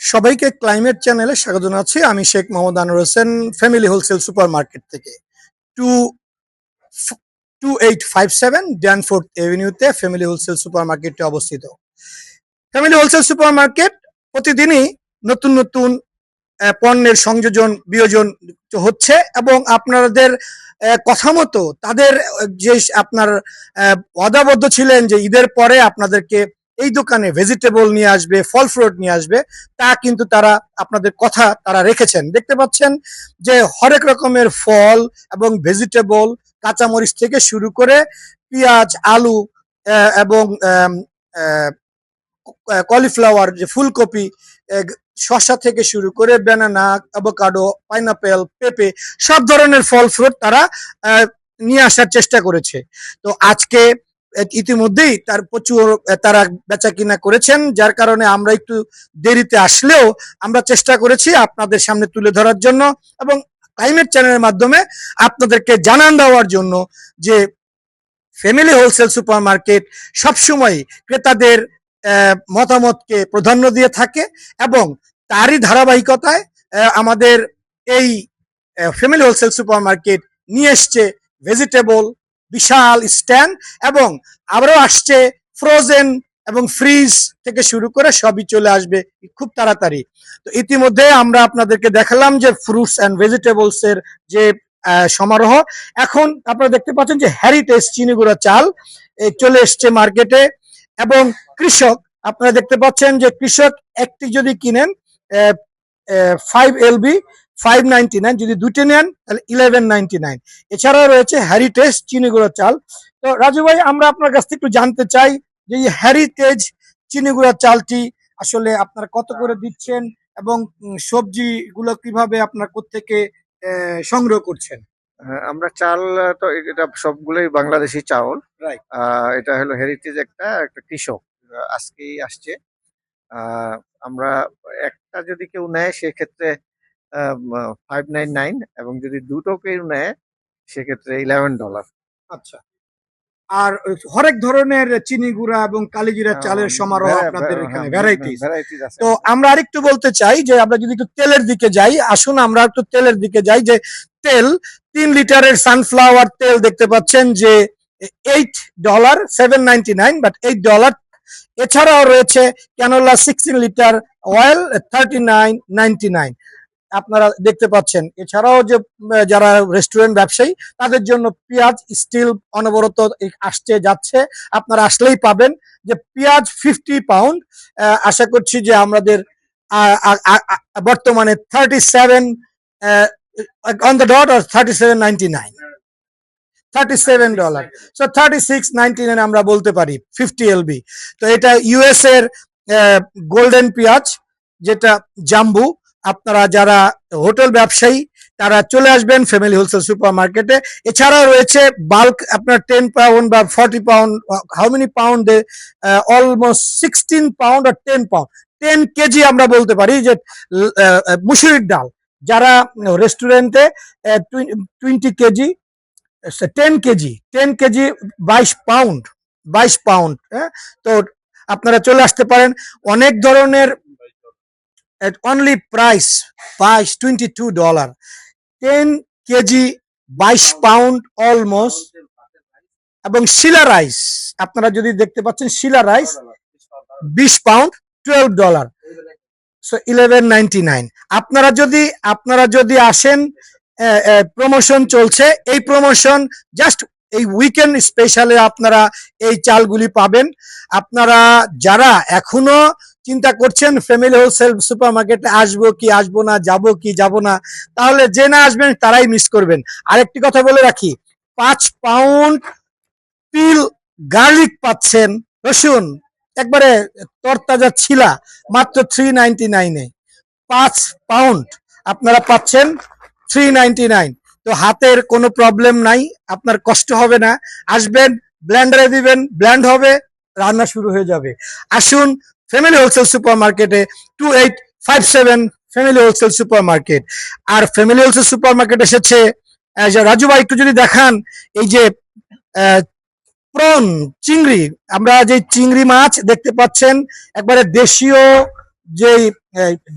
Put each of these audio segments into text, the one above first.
সবাইকে ক্লাইমেট চ্যানেলে স্বাগত জানাচ্ছি। আমি Sheikh Mohammad Anwar Hossain, family wholesale super market থেকে। টু 2857 ড্যানফোর্থ এভিনিউতে ফ্যামিলি হোলসেল সুপার মার্কেটটি অবস্থিত। ফ্যামিলি হোলসেল সুপার মার্কেট প্রতিদিনই নতুন নতুন পণ্যের সংযোজন বিয়োজন হচ্ছে এবং আপনাদের কথা মতো তাদের যে আপনার ওয়াদাবদ্ধ ছিলেন যে ঈদের পরে আপনাদেরকে এই দোকানে ভেজিটেবল নিয়ে আসবে, ফল ফ্রুট নিয়ে আসবে, তা কিন্তু তারা আপনাদের কথা তারা রেখেছেন। দেখতে পাচ্ছেন যে হরেক রকমের ফল এবং ভেজিটেবল, কাঁচামরিচ থেকে শুরু করে পেঁয়াজ, আলু এবং কলিফ্লাওয়ার, যে ফুলকপি, শসা থেকে শুরু করে ব্যানানা, অ্যাভোকাডো, পাইনাপেল, পেঁপে, সব ধরনের ফল ফ্রুট তারা নিয়ে আসার চেষ্টা করেছে। তো আজকে ইতিমধ্যেই তার প্রচুর তারা বেচা কিনা করেছেন, যার কারণে আমরা একটু দেরিতে আসলেও আমরা চেষ্টা করেছি আপনাদের সামনে তুলে ধরার জন্য এবং ক্লাইমেট চ্যানেলের মাধ্যমে আপনাদেরকে জানান দেওয়ার জন্য যে ফ্যামিলি হোলসেল সুপার মার্কেট সবসময় ক্রেতাদের মতামতকে প্রাধান্য দিয়ে থাকে এবং তারই ধারাবাহিকতায় আমাদের এই ফ্যামিলি হোলসেল সুপার মার্কেট নিয়ে এসছে ভেজিটেবল বিশাল স্ট্যান্ড এবং আবারও আসছে ফ্রোজেন এবং ফ্রিজ থেকে শুরু করে সবই চলে আসবে খুব তাড়াতাড়ি। তো ইতিমধ্যে আমরা আপনাদেরকে দেখালাম যে ফ্রুটস অ্যান্ড ভেজিটেবলস এর যে সমারোহ। এখন আপনারা দেখতে পাচ্ছেন যে হেরিটেজ চিনিগুড়া চাল চলে এসছে মার্কেটে এবং কৃষক, আপনারা দেখতে পাচ্ছেন যে কৃষক একটি যদি কিনেন 5 LB 599, যদি দুটো নেন তাহলে 1199। এছাড়াও রয়েছে হেরিটেজ চিনিগুড়া চাল। তো রাজু ভাই, আমরা আপনার কাছ থেকে একটু জানতে চাই যে এই হেরিটেজ চিনিগুড়া চালটি আসলে আপনারা কত করে দিচ্ছেন এবং সবজি গুলো কিভাবে আপনার কোত্থেকে সংগ্রহ করছেন? আমরা চাল তো এটা সবগুলোই বাংলাদেশি চাউল। রাইট। এটা হলো হেরিটেজ, একটা কৃষক আজকেই আসছে। আমরা একটা যদি কেউ নেয় সেক্ষেত্রে 599, এবং যদি দুটো কেউ নেয় সেক্ষেত্রে $11। আচ্ছা। আর হরেক ধরনের চিনি গুঁড়া এবং কালিজিরা চালের সমারোহ আপনাদের এখানে ভ্যারাইটিস। তো আমরা আরেকটু বলতে চাই যে আমরা যদি একটু তেলের দিকে যাই, আসুন আমরা একটু তেলের দিকে যাই। যে তেল 3 লিটারের সানফ্লাওয়ার তেল দেখতে পাচ্ছেন যে $8 799, বাট $8। এছাড়াও রয়েছে ক্যানোলা 16 লিটার অয়েল 39.99 আপনারা দেখতে পাচ্ছেন। এছাড়াও যে যারা রেস্টুরেন্ট ব্যবসায়ী তাদের জন্য পেঁয়াজ স্টিল অনবরত আসছে যাচ্ছে, আপনারা আসলেই পাবেন যে পেঁয়াজ 50 পাউন্ড। আশা করছি যে আমাদের বর্তমানে 37 অন দ্য ডট আর $37.99, $37। সো $36.99 আমরা বলতে পারি 50 LB। তো এটা ইউএস এর গোল্ডেন পেঁয়াজ, যেটা জাম্বু। আপনারা যারা হোটেল ব্যবসায়ী তারা চলে আসবেন ফ্যামিলি হোলসেল সুপার মার্কেটে। এছাড়াও রয়েছে বাল্ক, আপনার 10 পাউন্ড বা 40 pound, how many pound, almost 16 pound আর 10 পাউন্ড, 10 কেজি আমরা বলতে পারি যে মুসুরির ডাল। যারা রেস্টুরেন্টে 20 কেজি, 10 কেজি 22 পাউন্ড, 22 পাউন্ড। হ্যাঁ, তো আপনারা চলে আসতে পারেন। অনেক ধরনের at only price $22, 10 KG 22 pound almost. এবং শিলা রাইস, আপনারা যদি দেখতে পাচ্ছেন শিলা রাইস 20 পাউন্ড $12, সো 1199। আপনারা যদি আসেন, প্রমোশন চলছে, এই প্রমোশন জাস্ট এই উইকেন্ড স্পেশালে আপনারা এই চালগুলি পাবেন। আপনারা যারা এখনো চিন্তা করছেন ফ্যামিলি হোলসেল সুপার মার্কেটে আসবো কি আসবো না, যাবো কি যাবো না, তাহলে যে না আসবেন তারাই মিস করবেন। আরেকটি কথা বলে রাখি, 5 পাউন্ড তিল গার্লিক পাচ্ছেন, রসুন একবারে তরতাজা ছিলা, মাত্র 399-এ 5 পাউন্ড আপনারা পাচ্ছেন 399। তো হাতের কোনো প্রবলেম নাই, আপনার কষ্ট হবে না। আসবেন, ব্লেন্ডারে দিবেন, ব্লেন্ড হবে, রান্না শুরু হয়ে যাবে। আসুন ফ্যামিলি হোলসেল সুপার মার্কেটে, 2857 ফ্যামিলি হোলসেল সুপার মার্কেট। আর ফ্যামিলি হোলসেল সুপার মার্কেট এসেছে, রাজু ভাই একটু যদি দেখান, এই যে প্রন চিংড়ি, আমরা যে চিংড়ি মাছ দেখতে পাচ্ছেন একবারে দেশীয় যেই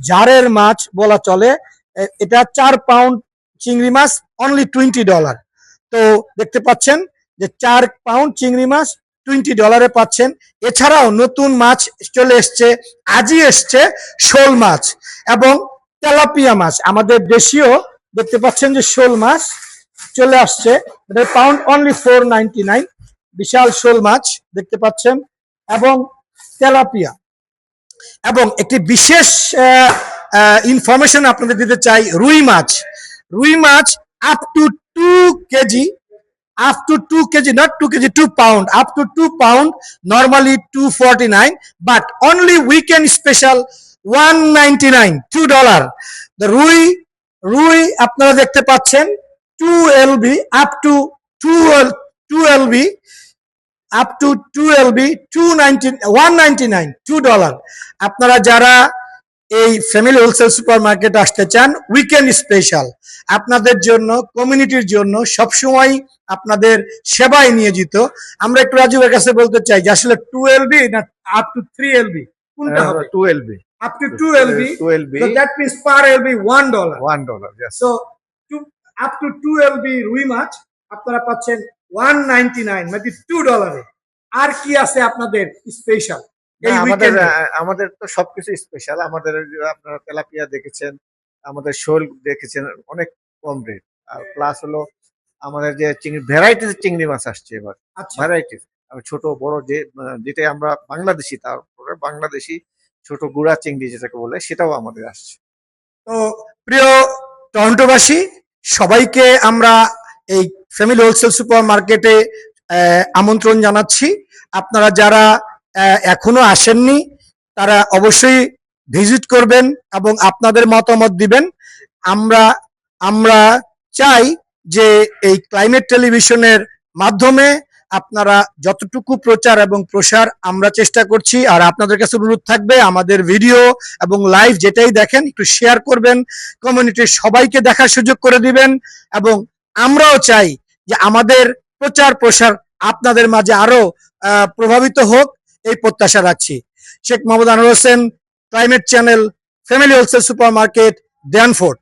জারের মাছ বলা চলে, এটা 4 পাউন্ড চিংড়ি মাছ অনলি $20। তো দেখতে পাচ্ছেন যে 4 পাউন্ড চিংড়ি মাছ $20 পাচ্ছেন। এছাড়াও নতুন মাছ চলে এসছে, আজই এসছে শোল মাছ এবং তেলাপিয়া মাছ। আমাদের দেশীয় দেখতে পাচ্ছেন যে শোল মাছ চলে আসছে, এটা পাউন্ড অনলি $4.99। বিশাল শোল মাছ দেখতে পাচ্ছেন এবং তেলাপিয়া। এবং একটি বিশেষ ইনফরমেশন আপনাদের দিতে চাই, রুই মাছ up to 2 kg, up to 2 kg, not 2 kg, 2 pound, up to 2 pound, normally 249, but only weekend special 199, $2. The রুই আপনারা দেখতে পাচ্ছেন 2 lb, up to 2 lb, up to 2 lb, 199, $2। আপনারা যারা এই ফ্যামিলি হোলসেল সুপার মার্কেট আসতে চান, উইকেন্ড স্পেশাল আপনাদের জন্য, কমিউনিটির জন্য সবসময় আপনাদের সেবায় নিয়োজিত। আমরা একটু রাজুবের কাছে বলতে চাই যে আসলে 2 lb না আপ টু 3 lb কোনটা হবে? 2 lb, up to 2 lb, 2 lb, so that means per lb $1। $1, yes. So up to 2 lb রুই মাছ আপনারা পাচ্ছেন 199, মানে $2। আর কি আছে আপনাদের স্পেশাল এই আমাদের উইকেন্ডে? আমাদের তো সবকিছু স্পেশাল। আমাদের আপনারা তেলাপিয়া দেখেছেন, আমাদের শোল দেখেছেন, অনেক কম রেট। আর প্লাস হলো আমাদের যে চিংড়ি ভ্যারাইটিস চিংড়ি মাছ আসছে এবার, আচ্ছা, ভ্যারাইটিস ছোট বড় যে যেটা আমরা বাংলাদেশি, তারপরে বাংলাদেশি ছোট গুড়া চিংড়ি যেটাকে বলে, সেটাও আমাদের আসছে। তো প্রিয় টরন্টোবাসী, সবাইকে আমরা এই ফ্যামিলি হোলসেল সুপার মার্কেটে আমন্ত্রণ জানাচ্ছি। আপনারা যারা এখনো আসেননি তারা অবশ্যই ভিজিট করবেন এবং আপনাদের মতামত দিবেন। আমরা আমরা চাই যে এই ক্লাইমেট টেলিভিশনের মাধ্যমে আপনারা যতটুকু প্রচার এবং প্রসার আমরা চেষ্টা করছি। আর আপনাদের কাছে অনুরোধ থাকবে আমাদের ভিডিও এবং লাইভ যেটাই দেখেন একটু শেয়ার করবেন, কমিউনিটির সবাইকে দেখার সুযোগ করে দিবেন। এবং আমরাও চাই যে আমাদের প্রচার প্রসার আপনাদের মাঝে আরো প্রভাবিত হোক, এই প্রত্যাশা রাখছি। Sheikh Mohammad Anwar Hossain, climate channel, family wholesale super market, ড্যানফোর্ড।